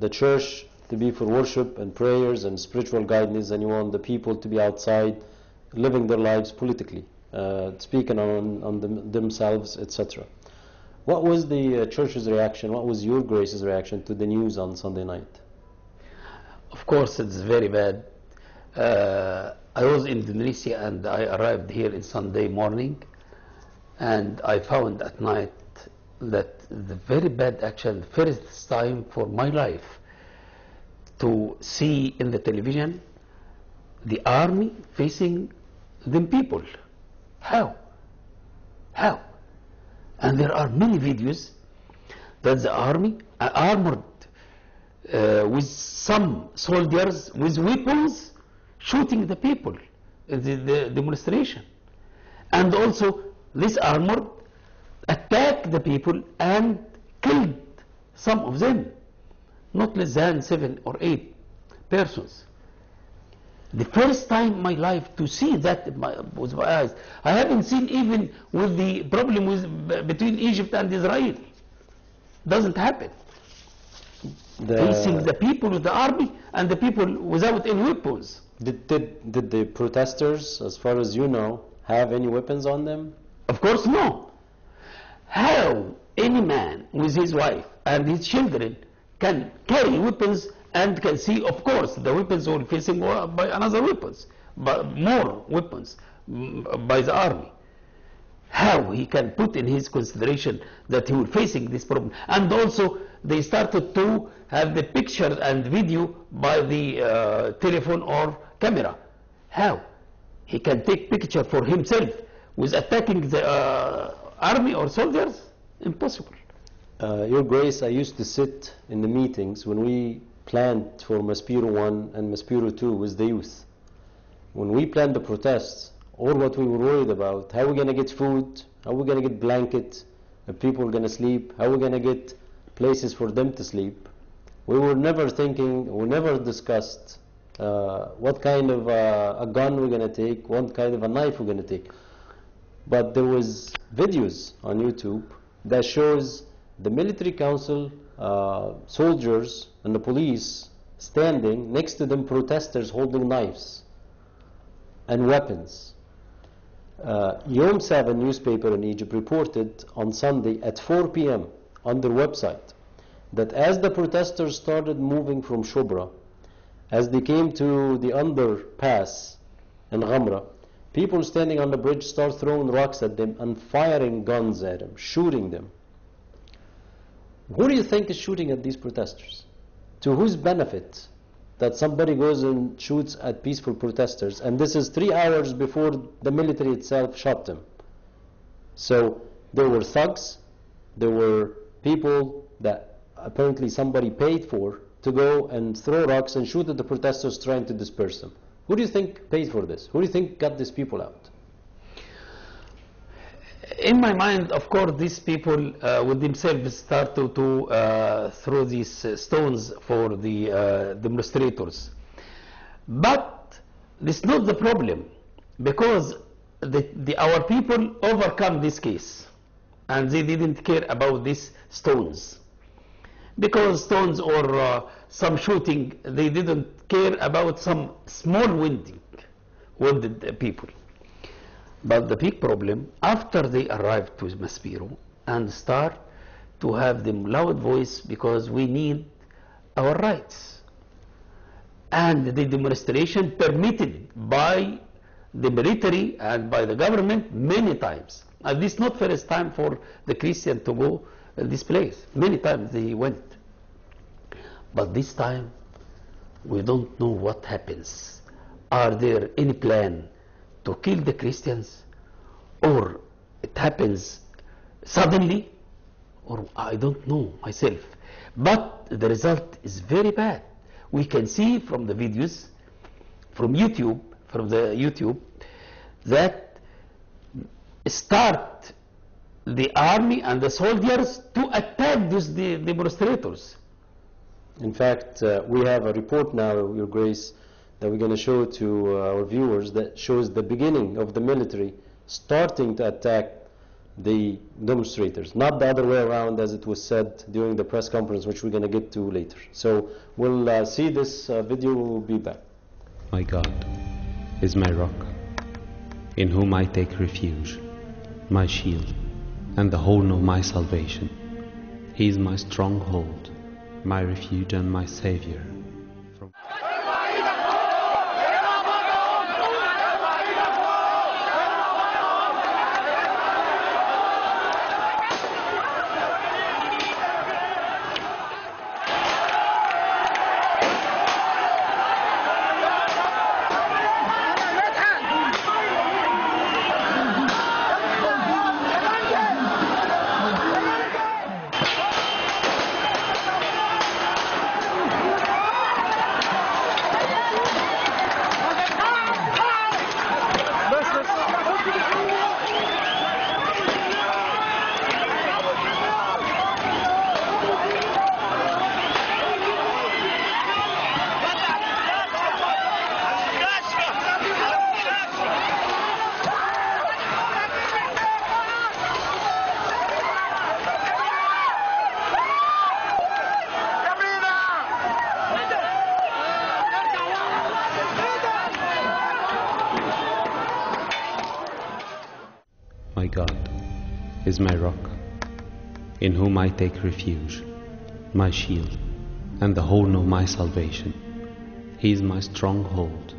the church to be for worship and prayers and spiritual guidance, and you want the people to be outside living their lives politically, speaking on themselves, etc. What was the church's reaction? What was your Grace's reaction to the news on Sunday night? Of course, it's very bad. I was in Indonesia and I arrived here in Sunday morning, and I found at night that the very bad action, first time for my life to see in the television the army facing the people. How? And there are many videos that the army armored with some soldiers with weapons shooting the people in the demonstration, and also this armor attacked the people and killed some of them, not less than 7 or 8 persons. The first time in my life to see that with my eyes. I haven't seen even with the problem between Egypt and Israel. Doesn't happen. Facing the people with the army and the people without any weapons. Did the protesters, as far as you know, have any weapons on them? Of course no. How any man with his wife and his children can carry weapons and can see, of course, the weapons were facing by another weapons, but more weapons by the army. How he can put in his consideration that he was facing this problem. And also they started to have the picture and video by the telephone or camera. How he can take picture for himself with attacking the army or soldiers? Impossible. Your Grace, I used to sit in the meetings when we planned for Maspero 1 and Maspero 2 with the youth. When we planned the protests, all what we were worried about, how we're going to get food, how we're going to get blankets, if people are going to sleep, how we're going to get places for them to sleep. We were never thinking, we never discussed what kind of a gun we're going to take, what kind of a knife we're going to take. But there was videos on YouTube that shows the military council, soldiers and the police standing next to them, protesters holding knives and weapons. Yom 7 newspaper in Egypt reported on Sunday at 4 p.m. on their website that as the protesters started moving from Shubra, as they came to the underpass in Ghamra, people standing on the bridge start throwing rocks at them and firing guns at them, shooting them. Who do you think is shooting at these protesters? To whose benefit that somebody goes and shoots at peaceful protesters? And this is 3 hours before the military itself shot them. So there were thugs, there were people that apparently somebody paid for to go and throw rocks and shoot at the protesters trying to disperse them. Who do you think paid for this? Who do you think got these people out? In my mind, of course, these people with themselves start to throw these stones for the demonstrators. But this is not the problem, because our people overcome this case and they didn't care about these stones. Because stones or some shooting, they didn't care about some small wounded people. But the big problem, after they arrived to Maspero and start to have the loud voice, because we need our rights. And the demonstration permitted by the military and by the government many times. And this is not first time for the Christian to go this place. Many times they went. But this time, we don't know what happens. Are there any plan to kill the Christians, or it happens suddenly, or I don't know myself. But the result is very bad. We can see from the videos, from the YouTube, that start the army and the soldiers to attack the demonstrators. In fact, we have a report now, Your Grace, that we're going to show to our viewers that shows the beginning of the military starting to attack the demonstrators, not the other way around as it was said during the press conference, which we're going to get to later. So we'll see this video, we'll be back. My God is my rock, in whom I take refuge, my shield, and the horn of my salvation. He is my stronghold, my refuge and my Savior. My God is my rock, in whom I take refuge, my shield, and the horn of my salvation. He is my stronghold,